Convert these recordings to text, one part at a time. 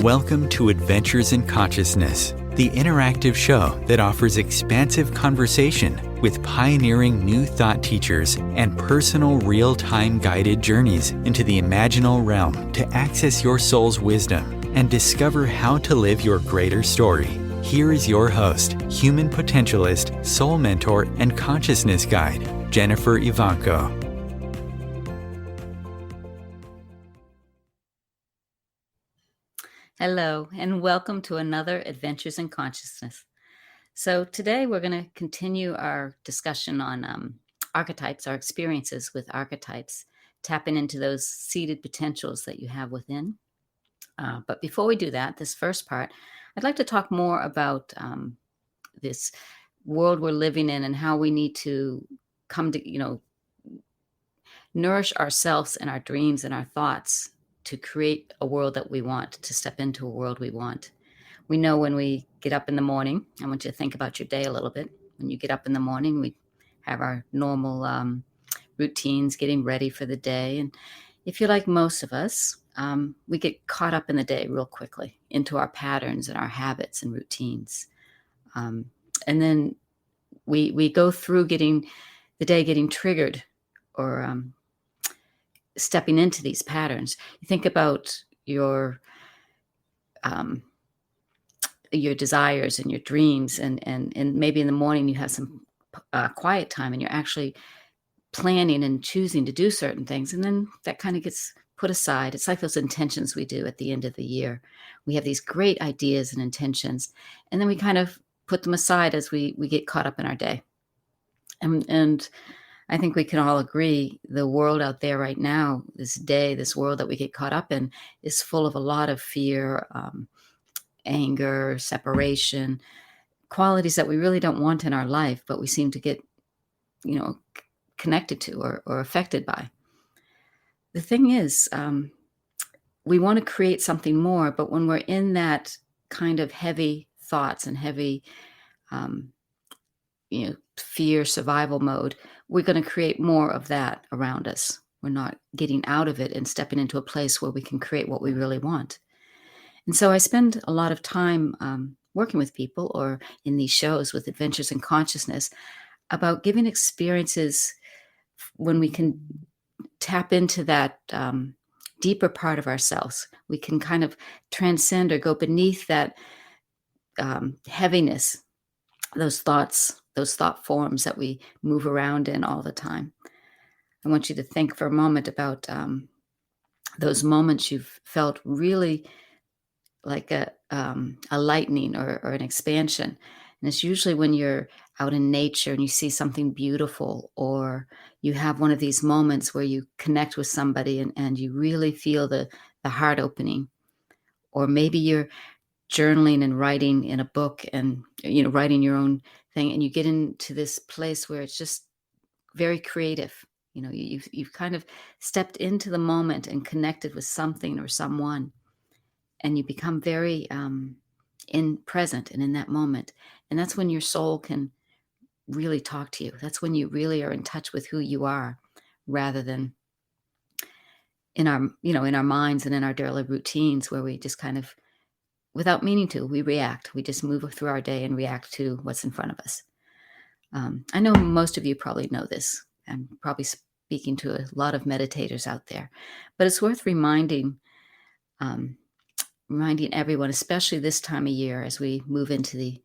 Welcome to Adventures in Consciousness, the interactive show that offers expansive conversation with pioneering new thought teachers and personal real-time guided journeys into the imaginal realm to access your soul's wisdom and discover how to live your greater story. Here is your host, human potentialist, soul mentor, and consciousness guide, Jennifer Evanko. Hello, and welcome to another Adventures in Consciousness. So today we're going to continue our discussion on archetypes, our experiences with archetypes, tapping into those seated potentials that you have within. But before we do that, this first part, I'd like to talk more about this world we're living in and how we need to come to, nourish ourselves and our dreams and our thoughts to create a world that we want, to step into a world we want. We know when we get up in the morning, I want you to think about your day a little bit. When you get up in the morning, we have our normal routines, getting ready for the day. And if you're like most of us, we get caught up in the day real quickly into our patterns and our habits and routines. And then we go through getting triggered or stepping into these patterns. You think about your desires and your dreams, and maybe in the morning you have some quiet time and you're actually planning and choosing to do certain things, and then that kind of gets put aside. It's like those intentions we do at the end of the year. We have these great ideas and intentions, and then we kind of put them aside as we get caught up in our day. And I think we can all agree the world out there right now, this world that we get caught up in, is full of a lot of fear, anger, separation, qualities that we really don't want in our life, but we seem to get, connected to or affected by. The thing is, we want to create something more, but when we're in that kind of heavy thoughts and heavy, fear, survival mode, we're going to create more of that around us. We're not getting out of it and stepping into a place where we can create what we really want. And so I spend a lot of time working with people or in these shows with Adventures in Consciousness about giving experiences when we can tap into that deeper part of ourselves. We can kind of transcend or go beneath that heaviness, those thought forms that we move around in all the time. I want you to think for a moment about those moments you've felt really like a lightning or an expansion. And it's usually when you're out in nature and you see something beautiful, or you have one of these moments where you connect with somebody and you really feel the heart opening. Or maybe you're journaling and writing in a book and, writing your own thing, and you get into this place where it's just very creative. You've kind of stepped into the moment and connected with something or someone, and you become very in present and in that moment. And that's when your soul can really talk to you. That's when you really are in touch with who you are, rather than in our minds and in our daily routines where we just kind of, without meaning to, we react. We just move through our day and react to what's in front of us. I know most of you probably know this. I'm probably speaking to a lot of meditators out there, but it's worth reminding everyone, especially this time of year, as we move into the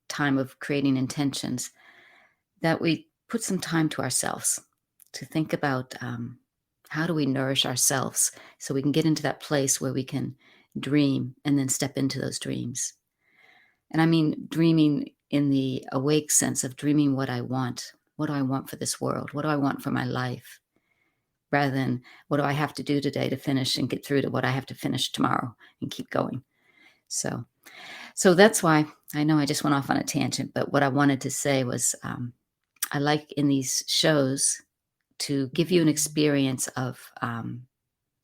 time of creating intentions, that we put some time to ourselves to think about how do we nourish ourselves so we can get into that place where we can dream and then step into those dreams. And I mean dreaming in the awake sense of dreaming what I want. What do I want for this world? What do I want for my life? Rather than what do I have to do today to finish and get through to what I have to finish tomorrow and keep going. So that's why I know I just went off on a tangent, but what I wanted to say was I like in these shows to give you an experience of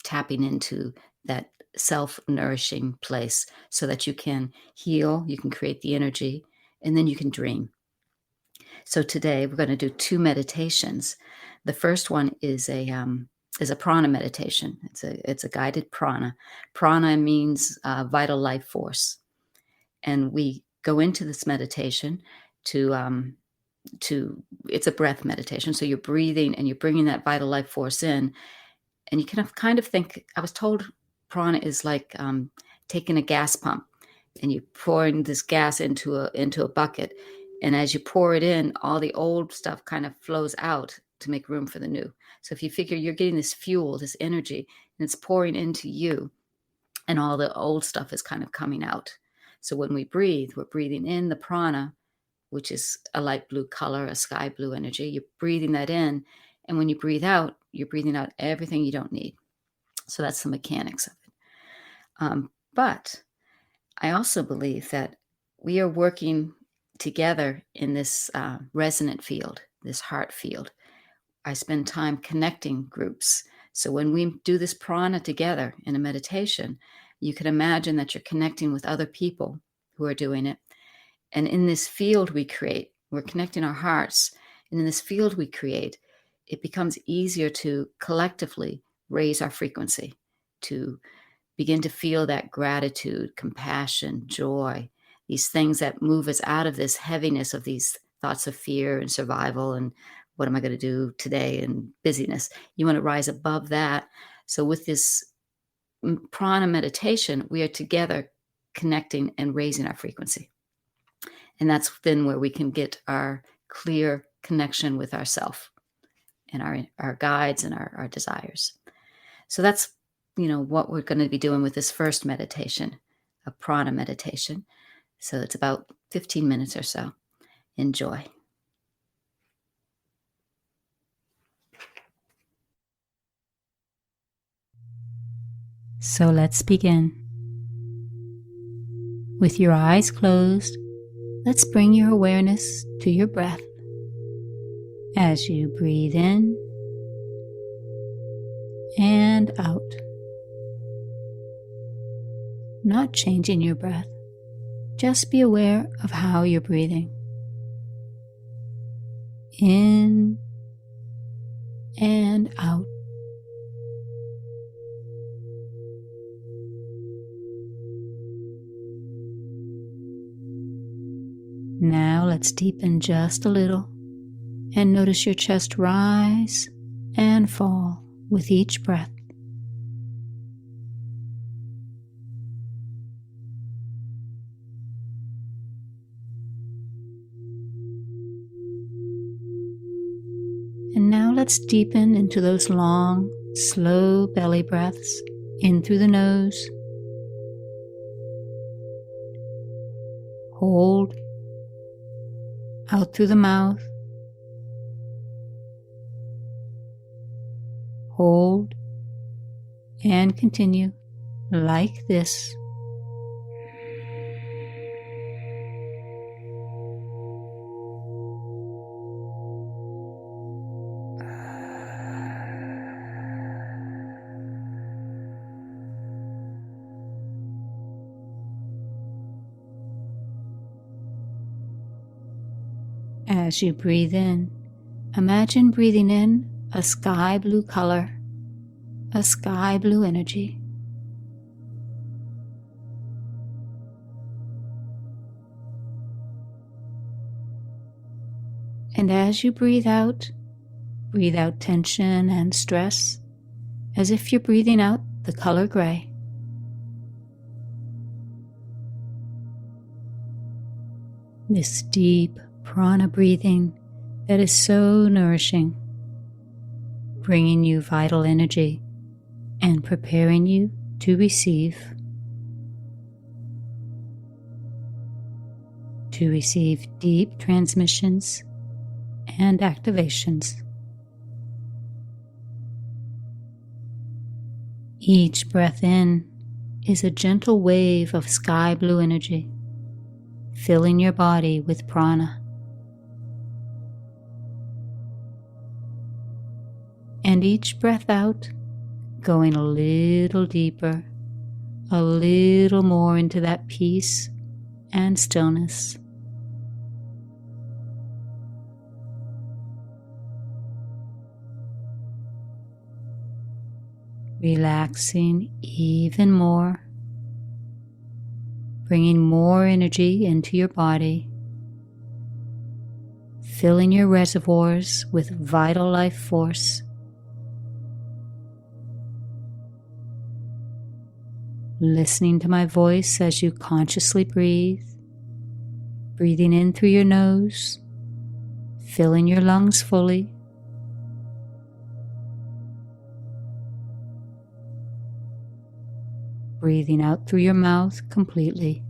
tapping into that self-nourishing place so that you can heal, you can create the energy, and then you can dream. So today we're going to do 2 meditations. The first one is a is a prana meditation. It's a guided prana. Prana means vital life force, and we go into this meditation to it's a breath meditation. So you're breathing and you're bringing that vital life force in, and you can kind of think. I was told prana is like taking a gas pump, and you're pouring this gas into a bucket, and as you pour it in, all the old stuff kind of flows out to make room for the new. So if you figure you're getting this fuel, this energy, and it's pouring into you, and all the old stuff is kind of coming out. So when we breathe, we're breathing in the prana, which is a light blue color, a sky blue energy. You're breathing that in, and when you breathe out, you're breathing out everything you don't need. So that's the mechanics of it. But I also believe that we are working together in this resonant field, this heart field. I spend time connecting groups. So when we do this prana together in a meditation, you can imagine that you're connecting with other people who are doing it. And in this field we create, we're connecting our hearts. And in this field we create, it becomes easier to collectively raise our frequency, to begin to feel that gratitude, compassion, joy, these things that move us out of this heaviness of these thoughts of fear and survival and what am I going to do today and busyness. You want to rise above that. So with this prana meditation, we are together connecting and raising our frequency. And that's then where we can get our clear connection with ourself and our guides and our desires. So that's, what we're going to be doing with this first meditation, a prana meditation. So it's about 15 minutes or so. Enjoy. So let's begin. With your eyes closed, let's bring your awareness to your breath. As you breathe in and out, not changing your breath, just be aware of how you're breathing. In and out. Now let's deepen just a little and notice your chest rise and fall with each breath. And now let's deepen into those long, slow belly breaths in through the nose. Hold. Out through the mouth. Hold. And continue like this. As you breathe in, imagine breathing in a sky blue color, a sky blue energy. And as you breathe out tension and stress, as if you're breathing out the color gray. This deep prana breathing that is so nourishing, bringing you vital energy and preparing you to receive deep transmissions and activations. Each breath in is a gentle wave of sky blue energy, filling your body with prana. And each breath out, going a little deeper, a little more into that peace and stillness. relaxing even more, bringing more energy into your body, filling your reservoirs with vital life force. Listening to my voice as you consciously breathe, breathing in through your nose, filling your lungs fully, breathing out through your mouth completely,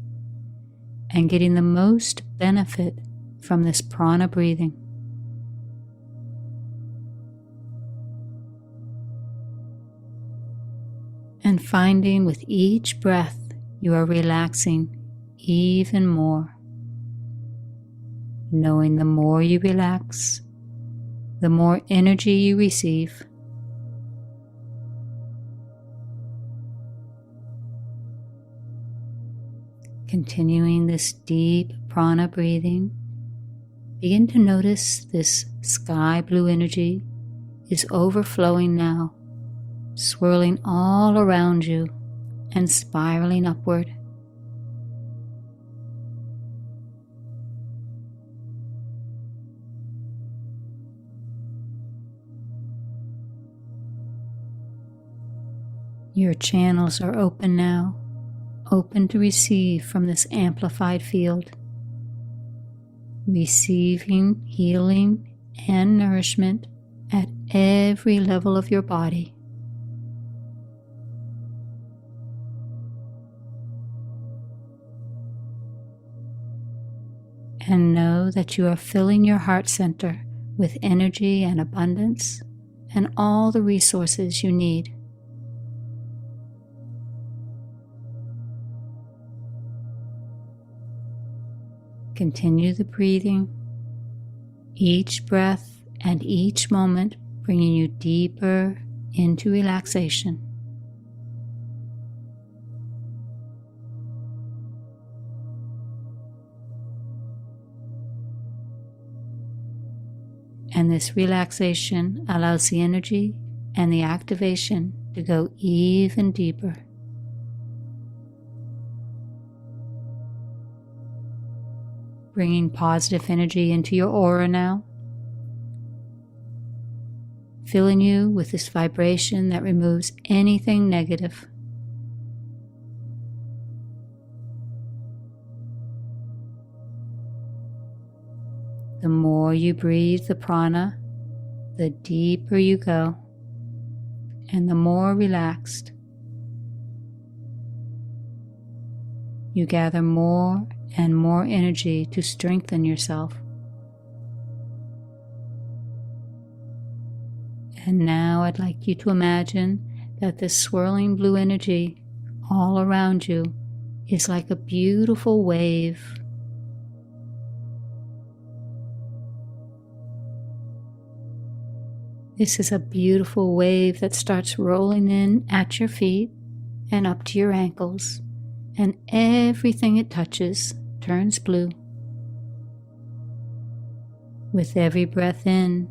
and getting the most benefit from this prana breathing. And finding with each breath you are relaxing even more. Knowing the more you relax, the more energy you receive. Continuing this deep prana breathing, begin to notice this sky blue energy is overflowing now, swirling all around you and spiraling upward. Your channels are open now, open to receive from this amplified field, receiving healing and nourishment at every level of your body. And know that you are filling your heart center with energy and abundance and all the resources you need. Continue the breathing, each breath and each moment bringing you deeper into relaxation. And this relaxation allows the energy and the activation to go even deeper. Bringing positive energy into your aura now, filling you with this vibration that removes anything negative. The more you breathe the prana, the deeper you go, and the more relaxed. You gather more and more energy to strengthen yourself. And now I'd like you to imagine that this swirling blue energy all around you is like a beautiful wave. This is a beautiful wave that starts rolling in at your feet and up to your ankles, and everything it touches turns blue. With every breath in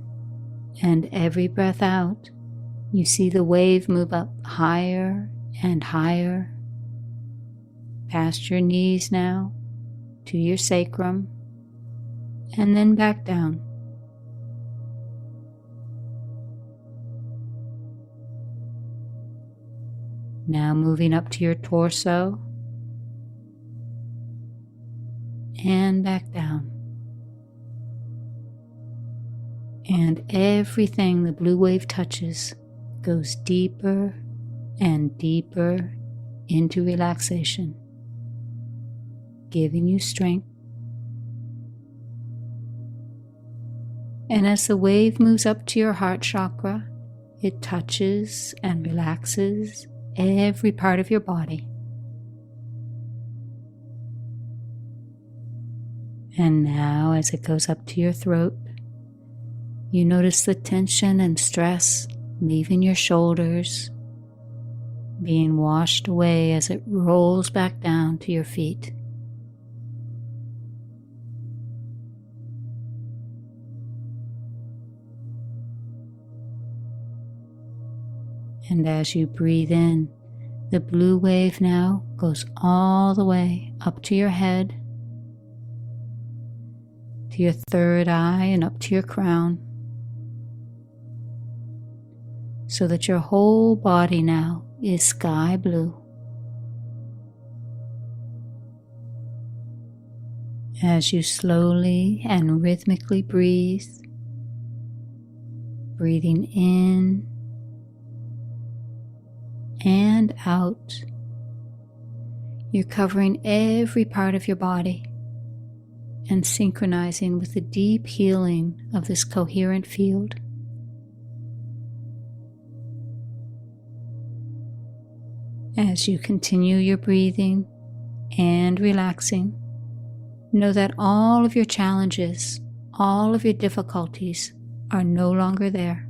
and every breath out, you see the wave move up higher and higher, past your knees now, to your sacrum, and then back down. Now moving up to your torso, and back down. And everything the blue wave touches goes deeper and deeper into relaxation, giving you strength. And as the wave moves up to your heart chakra, it touches and relaxes every part of your body. And now as it goes up to your throat, you notice the tension and stress leaving your shoulders, being washed away as it rolls back down to your feet. And as you breathe in, the blue wave now goes all the way up to your head, to your third eye, and up to your crown, so that your whole body now is sky blue. As you slowly and rhythmically breathe, breathing in and out, you're covering every part of your body and synchronizing with the deep healing of this coherent field. As you continue your breathing and relaxing, know that all of your challenges, all of your difficulties are no longer there.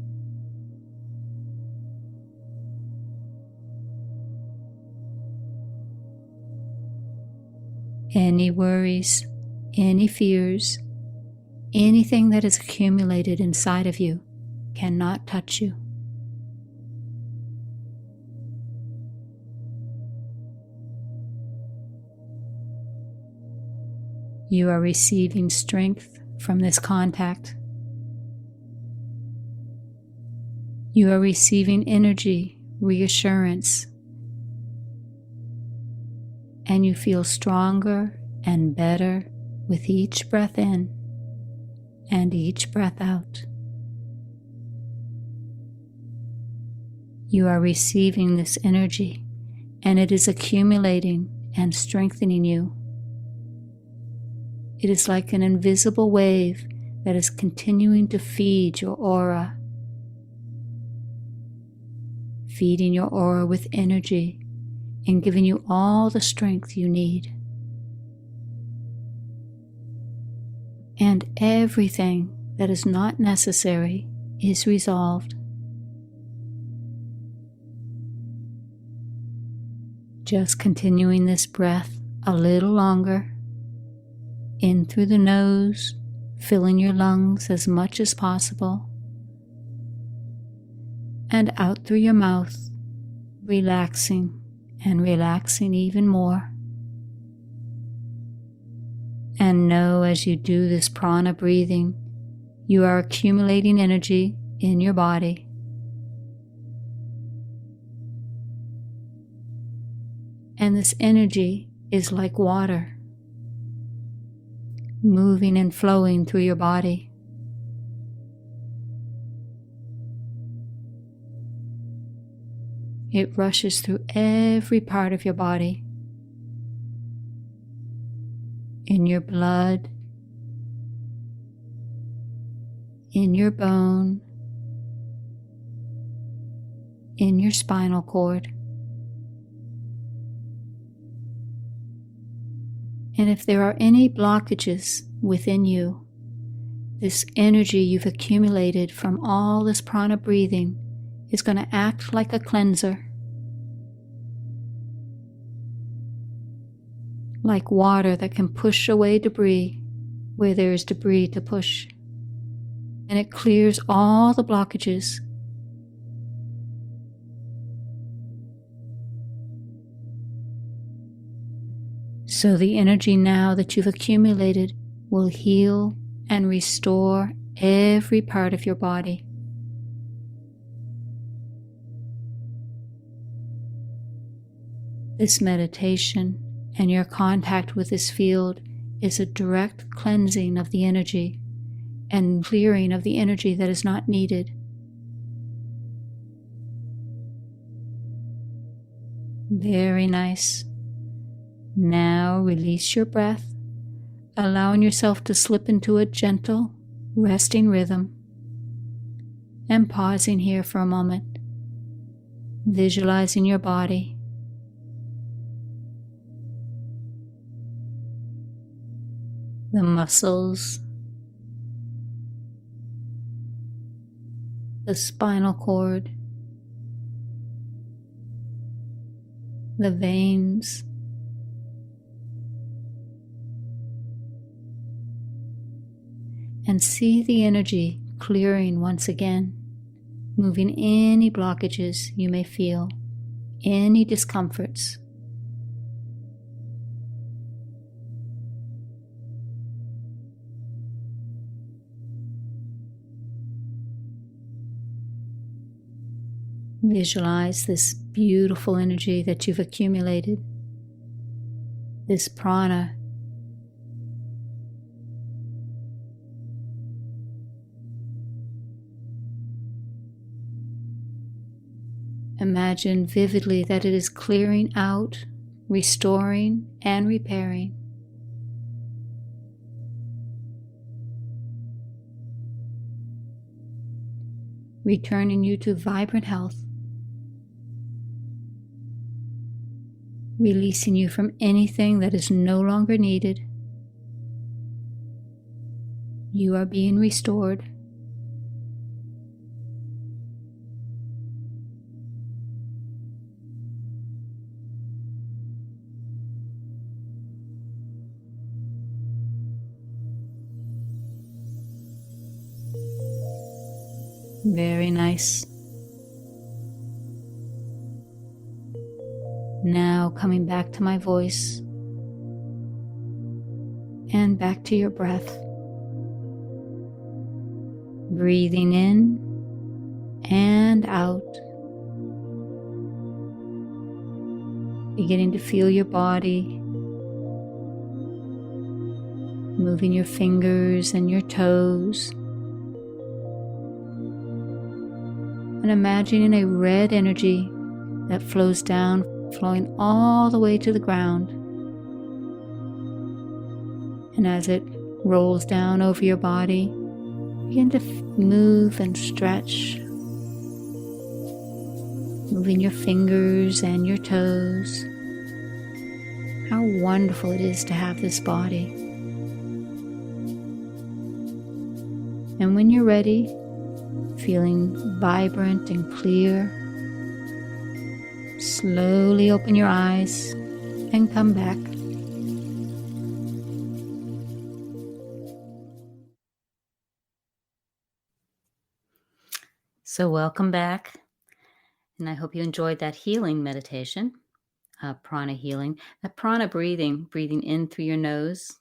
Any worries, any fears, anything that is accumulated inside of you cannot touch you. You are receiving strength from this contact. You are receiving energy, reassurance, and you feel stronger and better with each breath in and each breath out. You are receiving this energy, and it is accumulating and strengthening you. It is like an invisible wave that is continuing to feed your aura, feeding your aura with energy and giving you all the strength you need. And everything that is not necessary is resolved. Just continuing this breath a little longer. In through the nose, filling your lungs as much as possible, and out through your mouth, relaxing and relaxing even more. And know as you do this prana breathing, you are accumulating energy in your body. And this energy is like water, moving and flowing through your body. It rushes through every part of your body, in your blood, in your bone, in your spinal cord. And if there are any blockages within you, this energy you've accumulated from all this prana breathing is going to act like a cleanser, like water that can push away debris where there is debris to push. And it clears all the blockages. So the energy now that you've accumulated will heal and restore every part of your body. This meditation and your contact with this field is a direct cleansing of the energy and clearing of the energy that is not needed. Very nice. Now release your breath, allowing yourself to slip into a gentle, resting rhythm, and pausing here for a moment, visualizing your body. The muscles, the spinal cord, the veins, and see the energy clearing once again moving any blockages you may feel, any discomforts. Visualize this beautiful energy that you've accumulated, this prana. Imagine vividly that it is clearing out, restoring, and repairing. Returning you to vibrant health. Releasing you from anything that is no longer needed. You are being restored. Very nice. Now coming back to my voice and back to your breath. Breathing in and out. Beginning to feel your body, moving your fingers and your toes. And imagining a red energy that flows down, flowing all the way to the ground. And as it rolls down over your body, begin to move and stretch, moving your fingers and your toes. How wonderful it is to have this body. And when you're ready, feeling vibrant and clear, slowly open your eyes and come back. So welcome back, and I hope you enjoyed that healing meditation, prana healing. That prana breathing in through your nose,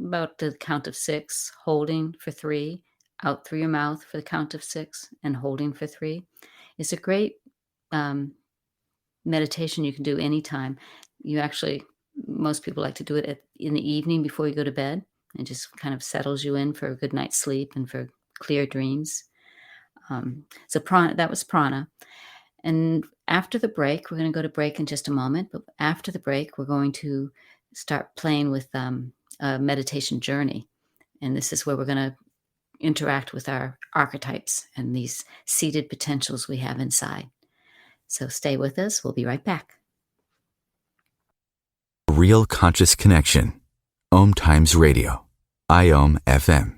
about the count of 6, holding for 3, out through your mouth for the count of 6, and holding for 3, is a great meditation you can do anytime. Most people like to do it in the evening before you go to bed. It just kind of settles you in for a good night's sleep and for clear dreams. So prana, that was prana. And after the break, we're going to go to break in just a moment. But after the break, we're going to start playing with a meditation journey. And this is where we're going to interact with our archetypes and these seated potentials we have inside. So stay with us. We'll be right back. Real conscious connection. OMTimes Radio. IOM FM.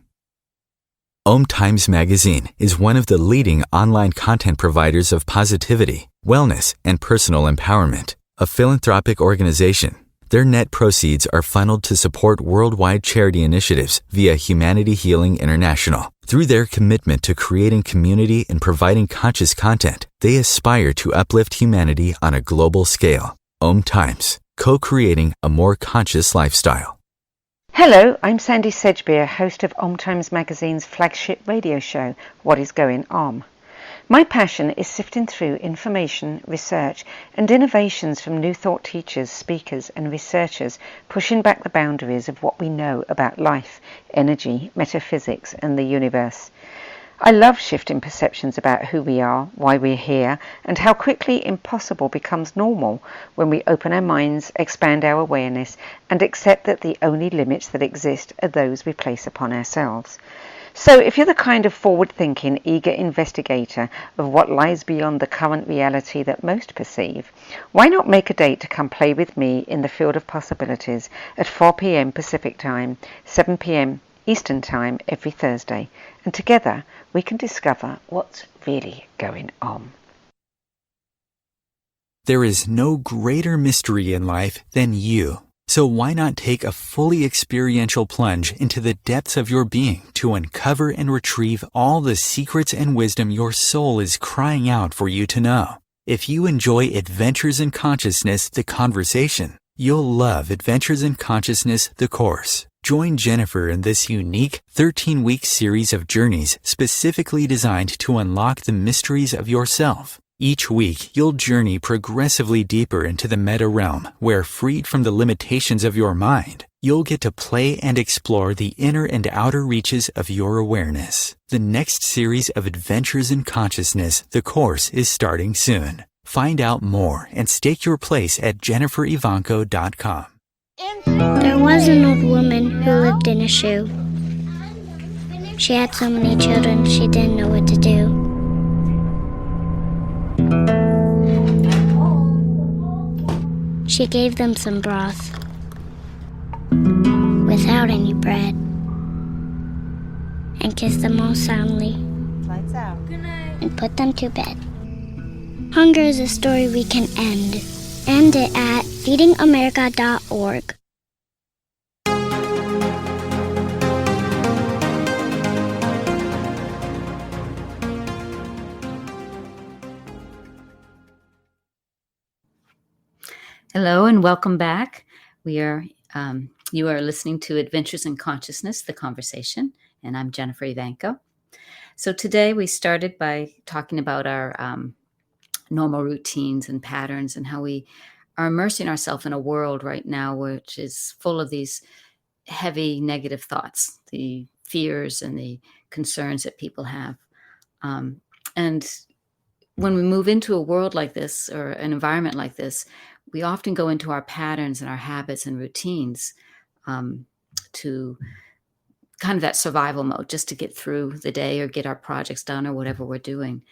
OMTimes Magazine is one of the leading online content providers of positivity, wellness, and personal empowerment. A philanthropic organization, their net proceeds are funneled to support worldwide charity initiatives via Humanity Healing International. Through their commitment to creating community and providing conscious content, they aspire to uplift humanity on a global scale. OMTimes, co-creating a more conscious lifestyle. Hello, I'm Sandy Sedgbeer, host of OMTimes Magazine's flagship radio show, What is Going On? My passion is sifting through information, research, and innovations from new thought teachers, speakers, and researchers pushing back the boundaries of what we know about life, energy, metaphysics, and the universe. I love shifting perceptions about who we are, why we're here, and how quickly impossible becomes normal when we open our minds, expand our awareness, and accept that the only limits that exist are those we place upon ourselves. So if you're the kind of forward-thinking, eager investigator of what lies beyond the current reality that most perceive, why not make a date to come play with me in the field of possibilities at 4 p.m. Pacific Time, 7 p.m. Eastern Time every Thursday, and together we can discover what's really going on. There is no greater mystery in life than you. So why not take a fully experiential plunge into the depths of your being to uncover and retrieve all the secrets and wisdom your soul is crying out for you to know? If you enjoy Adventures in Consciousness, the conversation, you'll love Adventures in Consciousness, the course. Join Jennifer in this unique 13-week series of journeys specifically designed to unlock the mysteries of yourself. Each week, you'll journey progressively deeper into the meta realm, where, freed from the limitations of your mind, you'll get to play and explore the inner and outer reaches of your awareness. The next series of Adventures in Consciousness, the course, is starting soon. Find out more and stake your place at JenniferEvanko.com. There was an old woman who lived in a shoe. She had so many children, she didn't know what to do. She gave them some broth without any bread and kissed them all soundly and put them to bed. Hunger is a story we can end. End it at feedingamerica.org. Hello and welcome back. You are listening to Adventures in Consciousness, the conversation, and I'm Jennifer Evanko. So today we started by talking about our normal routines and patterns and how we are immersing ourselves in a world right now which is full of these heavy negative thoughts, the fears and the concerns that people have. And when we move into a world like this or an environment like this, we often go into our patterns and our habits and routines to kind of that survival mode, just to get through the day or get our projects done or whatever we're doing.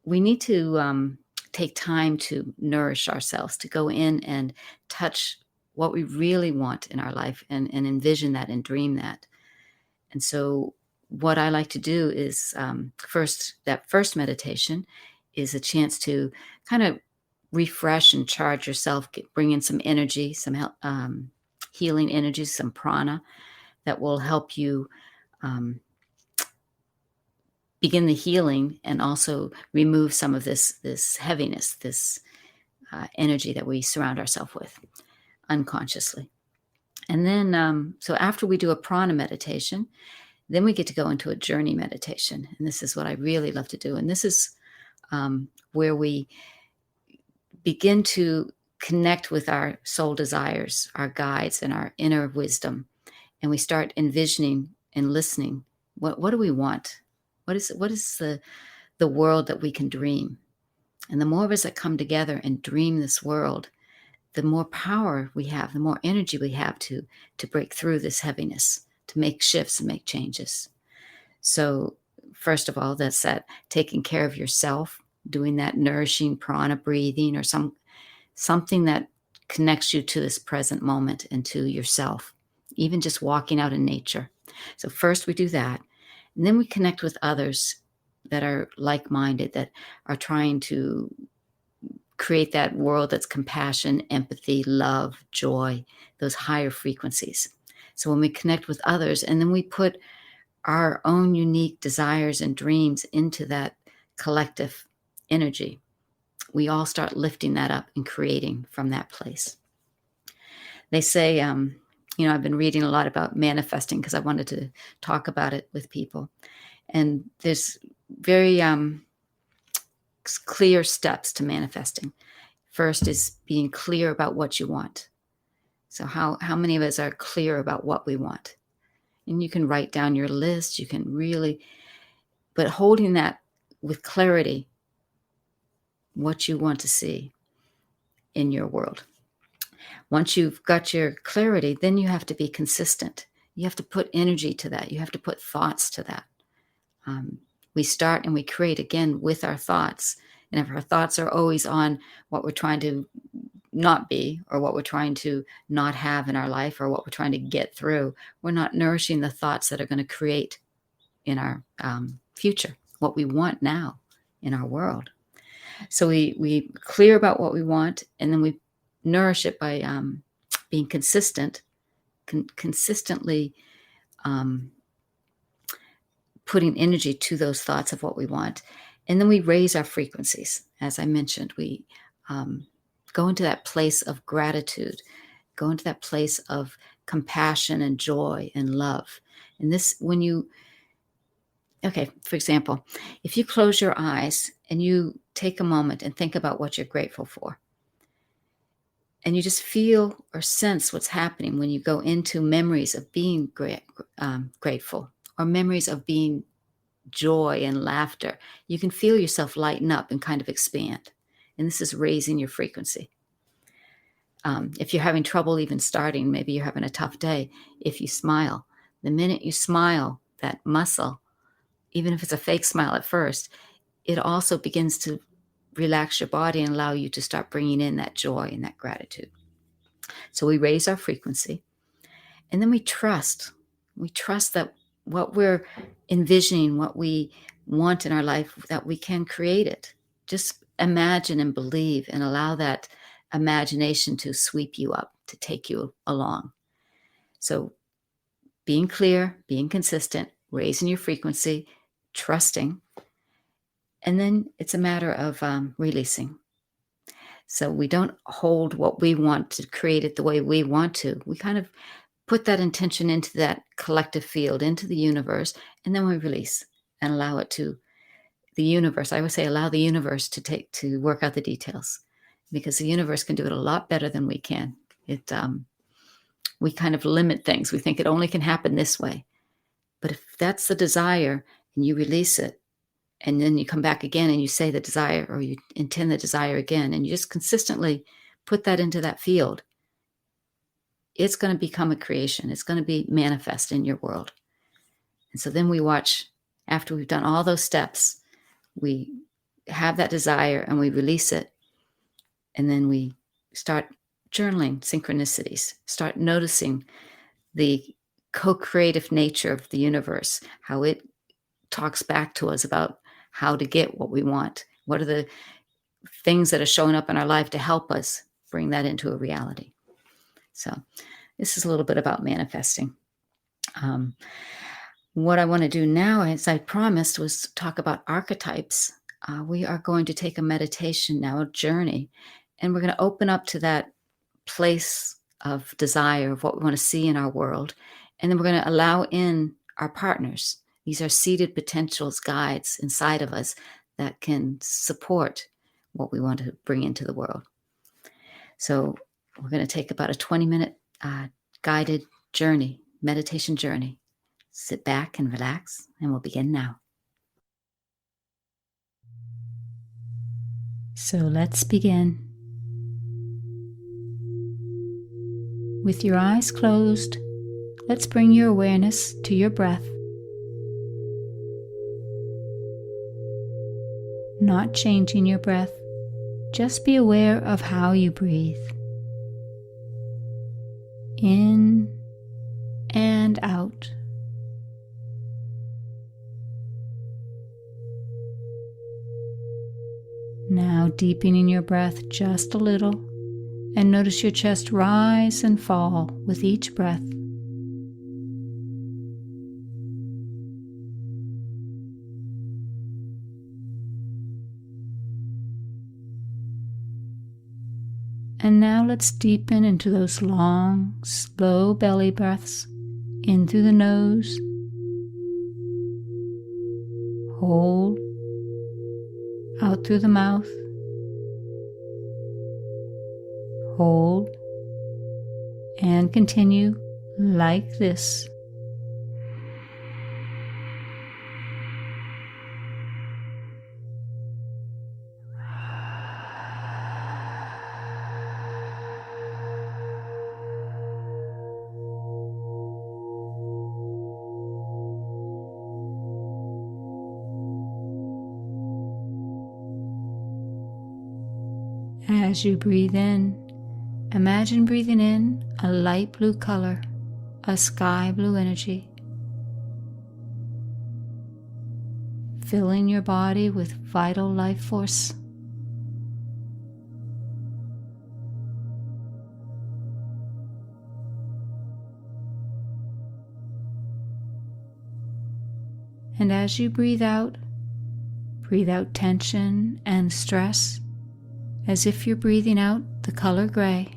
We need to take time to nourish ourselves, to go in and touch what we really want in our life and envision that and dream that. And so what I like to do is that first meditation is a chance to kind of refresh and charge yourself, bring in some energy, some healing energy, some prana that will help you begin the healing and also remove some of this heaviness, this energy that we surround ourselves with unconsciously. And then, so after we do a prana meditation, then we get to go into a journey meditation. And this is what I really love to do. And this is where we begin to connect with our soul desires, our guides, and our inner wisdom. And we start envisioning and listening. What do we want? What is the world that we can dream? And the more of us that come together and dream this world, the more power we have, the more energy we have to break through this heaviness, to make shifts and make changes. So first of all, that's that taking care of yourself, doing that nourishing prana breathing or something that connects you to this present moment and to yourself, even just walking out in nature. So first we do that, and then we connect with others that are like-minded, that are trying to create that world that's compassion, empathy, love, joy, those higher frequencies. So when we connect with others and then we put our own unique desires and dreams into that collective energy, we all start lifting that up and creating from that place. They say, I've been reading a lot about manifesting because I wanted to talk about it with people. And there's very clear steps to manifesting. First is being clear about what you want. So how many of us are clear about what we want? And you can write down your list. You can really, but holding that with clarity, what you want to see in your world. Once you've got your clarity, then you have to be consistent. You have to put energy to that. You have to put thoughts to that. We start and we create again with our thoughts. And if our thoughts are always on what we're trying to not be, or what we're trying to not have in our life, or what we're trying to get through, we're not nourishing the thoughts that are going to create in our future, what we want now in our world. So we clear about what we want, and then we nourish it by being consistent, consistently putting energy to those thoughts of what we want. And then we raise our frequencies. As I mentioned, we go into that place of gratitude, go into that place of compassion and joy and love. And this, for example, if you close your eyes and you take a moment and think about what you're grateful for, and you just feel or sense what's happening when you go into memories of being grateful, or memories of being joy and laughter, you can feel yourself lighten up and kind of expand. And this is raising your frequency. If you're having trouble even starting, maybe you're having a tough day, if you smile, the minute you smile, that muscle, even if it's a fake smile at first, it also begins to relax your body and allow you to start bringing in that joy and that gratitude. So we raise our frequency, and then we trust. We trust that what we're envisioning, what we want in our life, that we can create it. Just imagine and believe, and allow that imagination to sweep you up, to take you along. So being clear, being consistent, raising your frequency, trusting, and then it's a matter of releasing. So we don't hold what we want to create it the way we want to. We kind of put that intention into that collective field, into the universe, and then we release and allow it to the universe. I would say allow the universe to work out the details, because the universe can do it a lot better than we can. We kind of limit things. We think it only can happen this way. But if that's the desire and you release it, and then you come back again and you say the desire, or you intend the desire again, and you just consistently put that into that field, it's going to become a creation. It's going to be manifest in your world. And so then we watch, after we've done all those steps, we have that desire and we release it. And then we start journaling synchronicities, start noticing the co-creative nature of the universe, how it talks back to us about how to get what we want. What are the things that are showing up in our life to help us bring that into a reality? So this is a little bit about manifesting. What I want to do now, as I promised, was talk about archetypes. We are going to take a meditation now, a journey, and we're going to open up to that place of desire, of what we want to see in our world. And then we're going to allow in our partners. These are seated potentials, guides inside of us that can support what we want to bring into the world. So we're going to take about a 20-minute guided journey, meditation journey. Sit back and relax, and we'll begin now. So let's begin. With your eyes closed, let's bring your awareness to your breath. Not changing your breath, just be aware of how you breathe. In and out. Now deepening your breath just a little, and notice your chest rise and fall with each breath. And now let's deepen into those long, slow belly breaths in through the nose. Hold. Out through the mouth. Hold. And continue like this. As you breathe in, imagine breathing in a light blue color, a sky blue energy, filling your body with vital life force. And as you breathe out tension and stress, as if you're breathing out the color gray.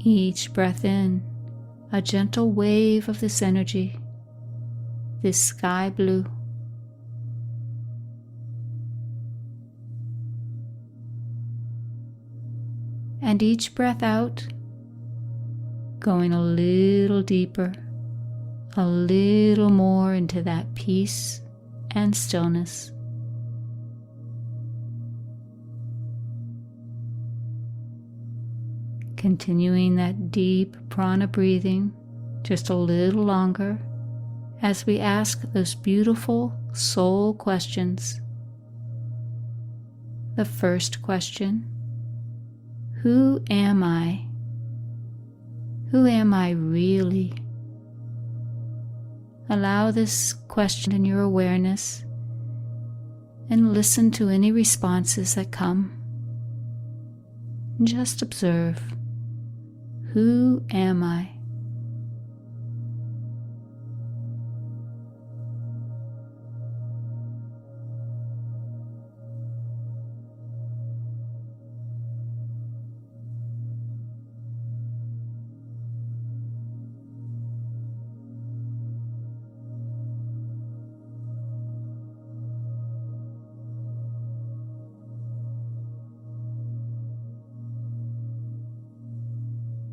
Each breath in, a gentle wave of this energy, this sky blue. And each breath out, going a little deeper, a little more into that peace and stillness. Continuing that deep prana breathing just a little longer as we ask those beautiful soul questions. The first question: who am I? Who am I really? Allow this question in your awareness and listen to any responses that come. Just observe. Who am I?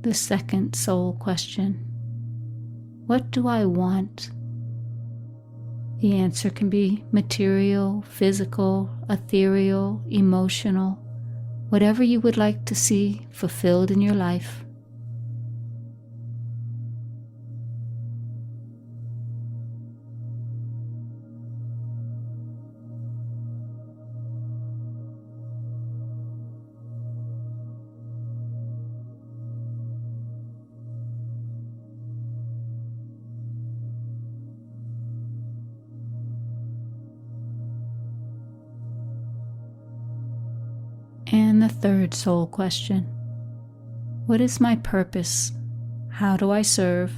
The second soul question: what do I want? The answer can be material, physical, ethereal, emotional, whatever you would like to see fulfilled in your life. And the third soul question: what is my purpose? How do I serve?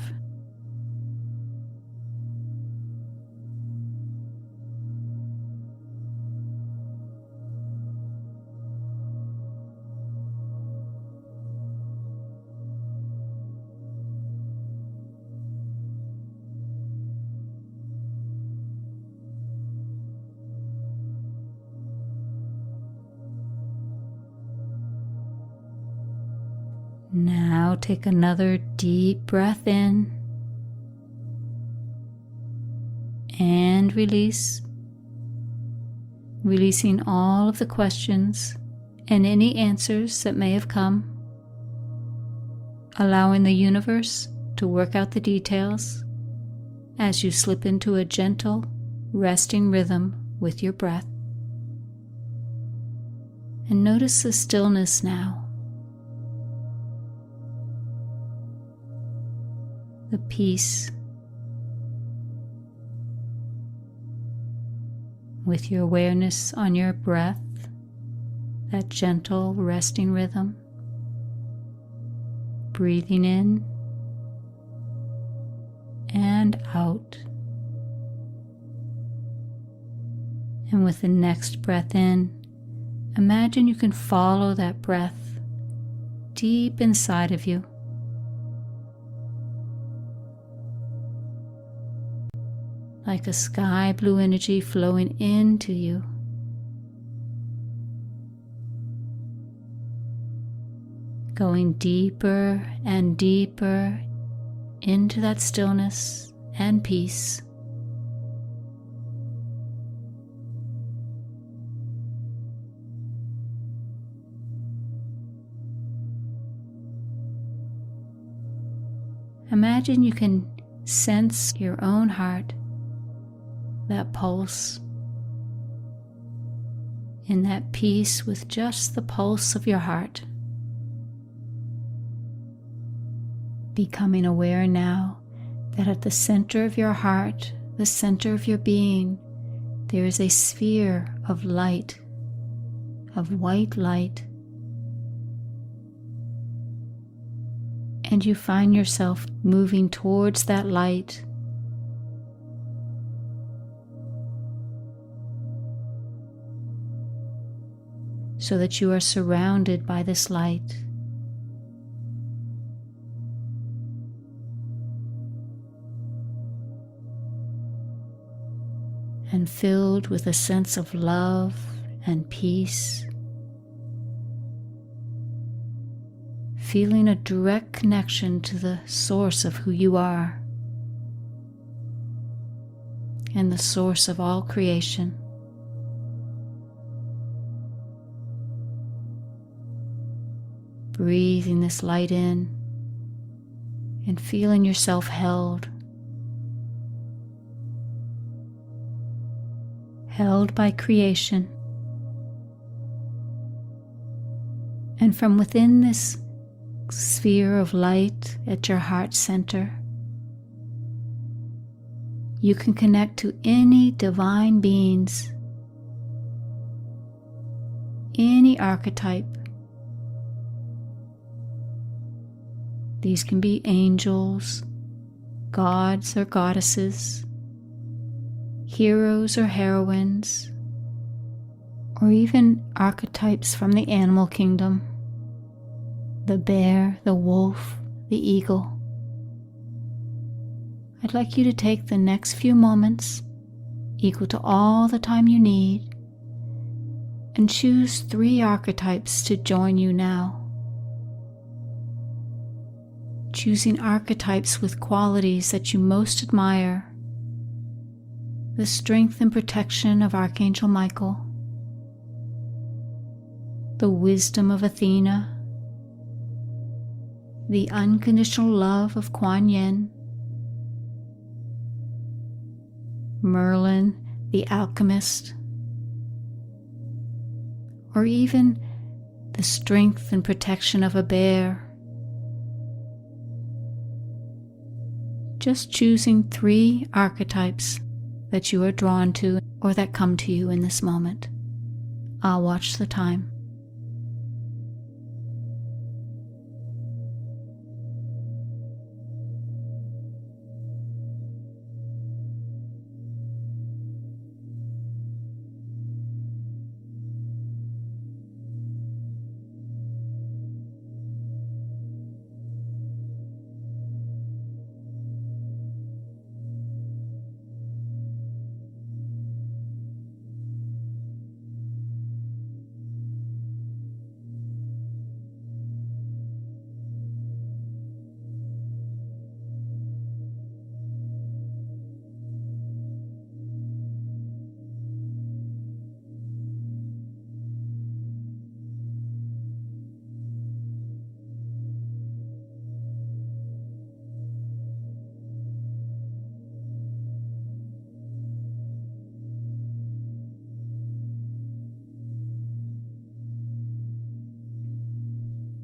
Now take another deep breath in and release, releasing all of the questions and any answers that may have come, allowing the universe to work out the details as you slip into a gentle, resting rhythm with your breath. And notice the stillness now. The peace with your awareness on your breath, that gentle resting rhythm, breathing in and out. And with the next breath in, imagine you can follow that breath deep inside of you. Like a sky blue energy flowing into you. Going deeper and deeper into that stillness and peace. Imagine you can sense your own heart, that pulse, in that peace with just the pulse of your heart. Becoming aware now that at the center of your heart the center of your being, there is a sphere of light, of white light. And you find yourself moving towards that light. So that you are surrounded by this light. And filled with a sense of love and peace, feeling a direct connection to the source of who you are and the source of all creation. Breathing this light in and feeling yourself held by creation. And from within this sphere of light at your heart center, you can connect to any divine beings, any archetype. These can be angels, gods or goddesses, heroes or heroines, or even archetypes from the animal kingdom, the bear, the wolf, the eagle. I'd like you to take the next few moments, equal to all the time you need, and choose 3 archetypes to join you now. Choosing archetypes with qualities that you most admire: the strength and protection of Archangel Michael, the wisdom of Athena, the unconditional love of Kuan Yin, Merlin, the alchemist, or even the strength and protection of a bear. Just choosing 3 archetypes that you are drawn to or that come to you in this moment. I'll watch the time.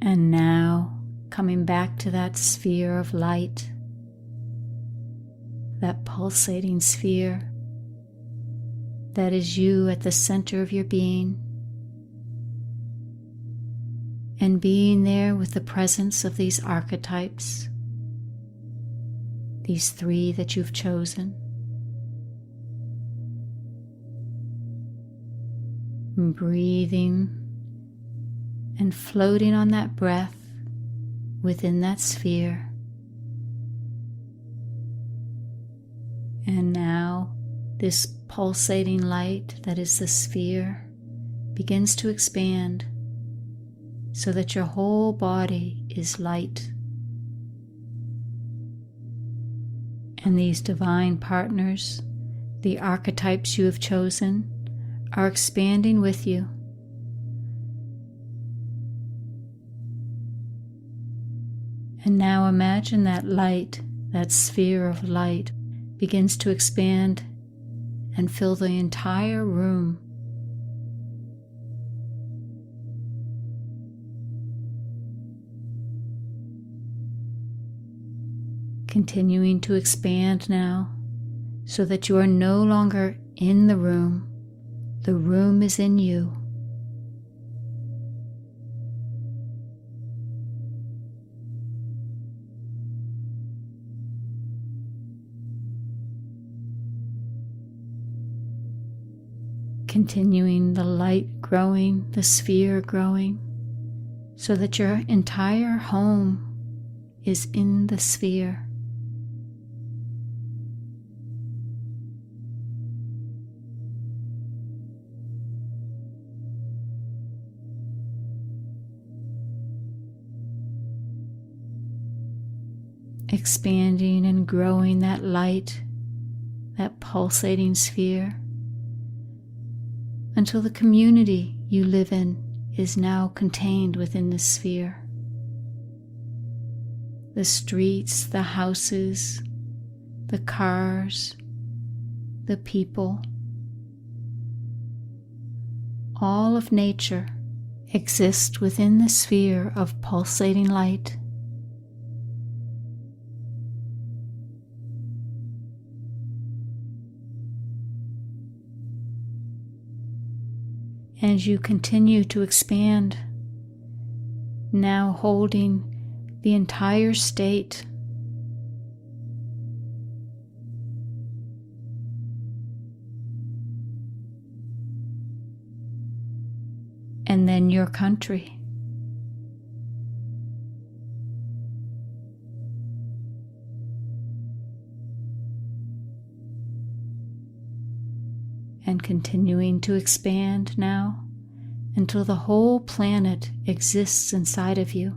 And now, coming back to that sphere of light, that pulsating sphere that is you at the center of your being, and being there with the presence of these archetypes, these 3 that you've chosen. And breathing and floating on that breath within that sphere. And now this pulsating light that is the sphere begins to expand so that your whole body is light. And these divine partners, the archetypes you have chosen, are expanding with you. And now imagine that light, that sphere of light, begins to expand and fill the entire room. Continuing to expand now, so that you are no longer in the room is in you. Continuing the light growing, the sphere growing, so that your entire home is in the sphere. Expanding and growing that light, that pulsating sphere, until the community you live in is now contained within the sphere. The streets, the houses, the cars, the people, all of nature exists within the sphere of pulsating light. As you continue to expand, now holding the entire state, and then your country, and continuing to expand now until the whole planet exists inside of you.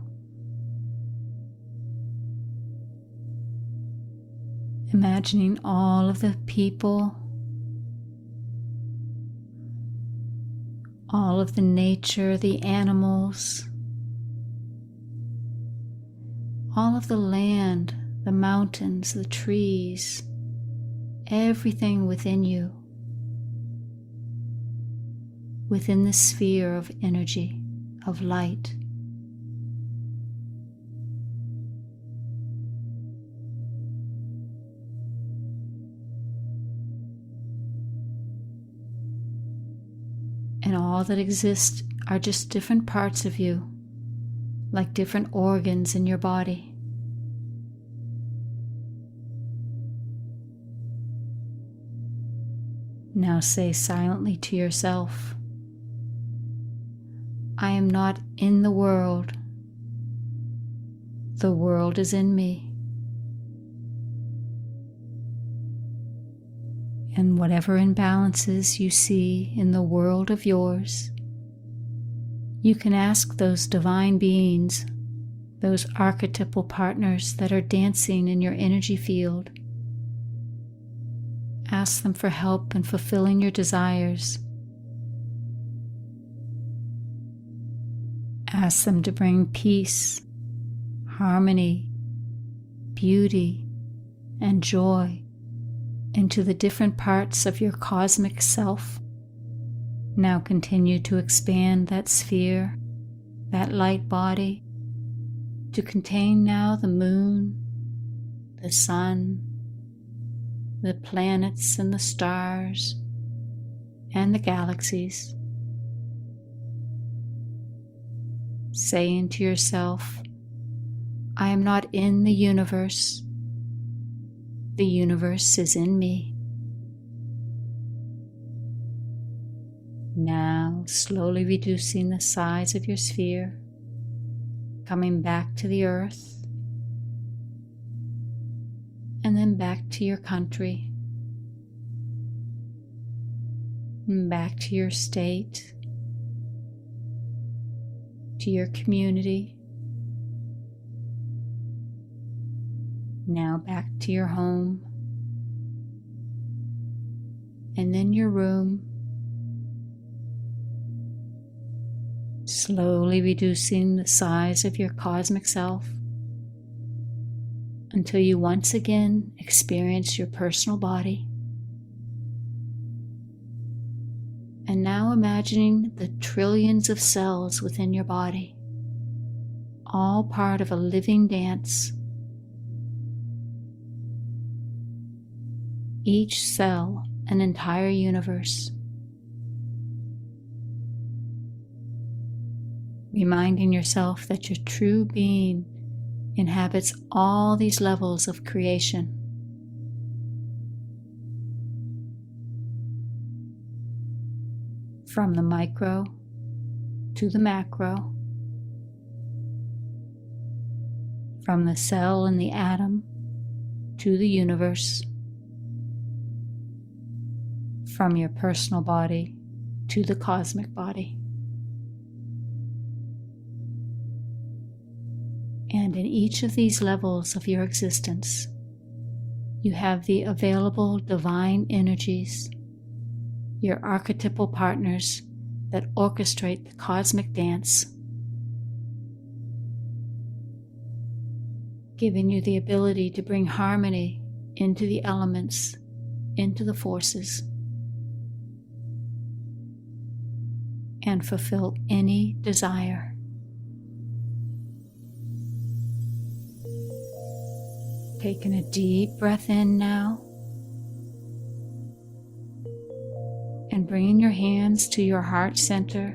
Imagining all of the people, all of the nature, the animals, all of the land, the mountains, the trees, everything within you, within the sphere of energy, of light. And all that exists are just different parts of you, like different organs in your body. Now say silently to yourself, I am not in the world is in me. And whatever imbalances you see in the world of yours, you can ask those divine beings, those archetypal partners that are dancing in your energy field. Ask them for help in fulfilling your desires. Ask them to bring peace, harmony, beauty, and joy into the different parts of your cosmic self. Now continue to expand that sphere, that light body, to contain now the moon, the sun, the planets and the stars, and the galaxies. Saying to yourself, I am not in the universe is in me. Now slowly reducing the size of your sphere, coming back to the earth, and then back to your country, and back to your state, to your community, now back to your home, and then your room, slowly reducing the size of your cosmic self until you once again experience your personal body. And now imagining the trillions of cells within your body, all part of a living dance. each cell an entire universe. Reminding yourself that your true being inhabits all these levels of creation. From the micro to the macro, from the cell and the atom to the universe, from your personal body to the cosmic body. And in each of these levels of your existence, you have the available divine energies, your archetypal partners that orchestrate the cosmic dance, giving you the ability to bring harmony into the elements, into the forces, and fulfill any desire. Taking a deep breath in now, and bringing your hands to your heart center,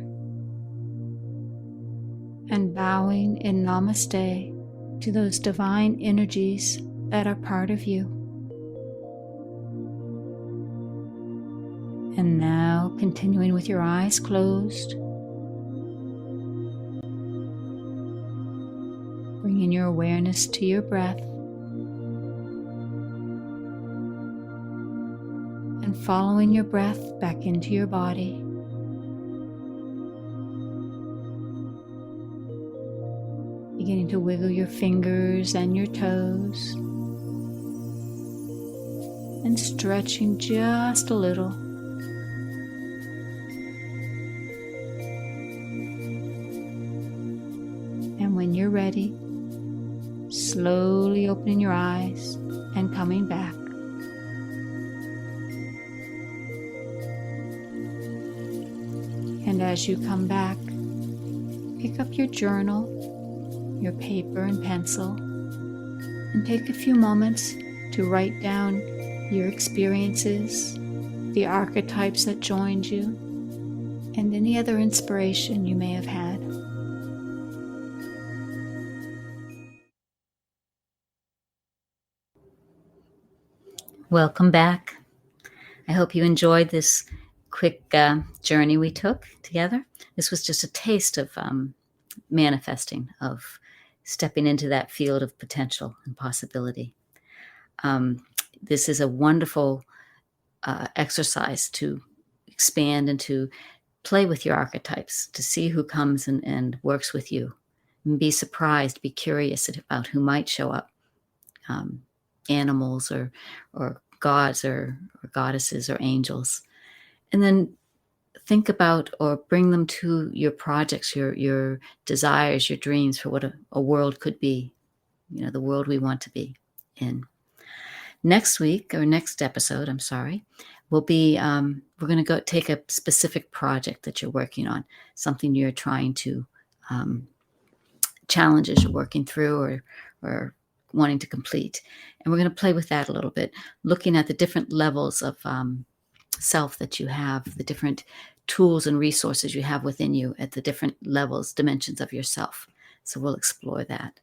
and bowing in namaste to those divine energies that are part of you. And now, continuing with your eyes closed, bringing your awareness to your breath, and following your breath back into your body. Beginning to wiggle your fingers and your toes, and stretching just a little. And when you're ready, slowly opening your eyes and coming back. And as you come back, pick up your journal, your paper and pencil, and take a few moments to write down your experiences, the archetypes that joined you, and any other inspiration you may have had. Welcome back. I hope you enjoyed this quick journey we took together. This was just a taste of manifesting, of stepping into that field of potential and possibility. This is a wonderful exercise to expand and to play with your archetypes, to see who comes and works with you. And be surprised, be curious about who might show up. Animals or gods or goddesses or angels. And then think about or bring them to your projects, your desires, your dreams for what a world could be, the world we want to be in. Next episode, will be, we're going to go take a specific project that you're working on, something you're trying to, challenges you're working through or wanting to complete. And we're going to play with that a little bit, looking at the different levels of self that you have, the different tools and resources you have within you at the different levels, dimensions of yourself. So we'll explore that.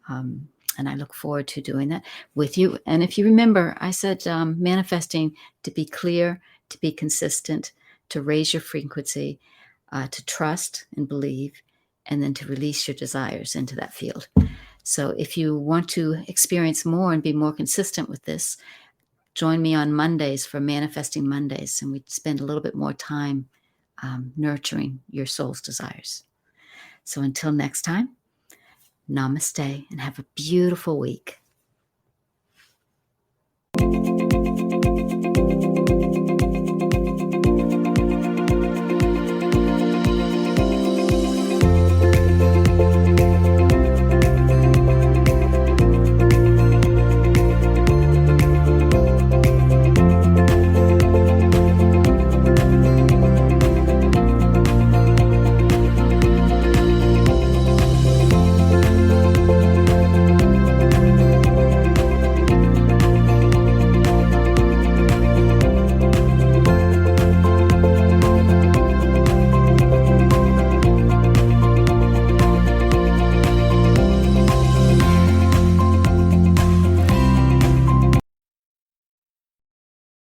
And I look forward to doing that with you. And if you remember, I said manifesting to be clear, to be consistent, to raise your frequency, to trust and believe, and then to release your desires into that field. So if you want to experience more and be more consistent with this, join me on Mondays for Manifesting Mondays, and we spend a little bit more time nurturing your soul's desires. So until next time, namaste and have a beautiful week.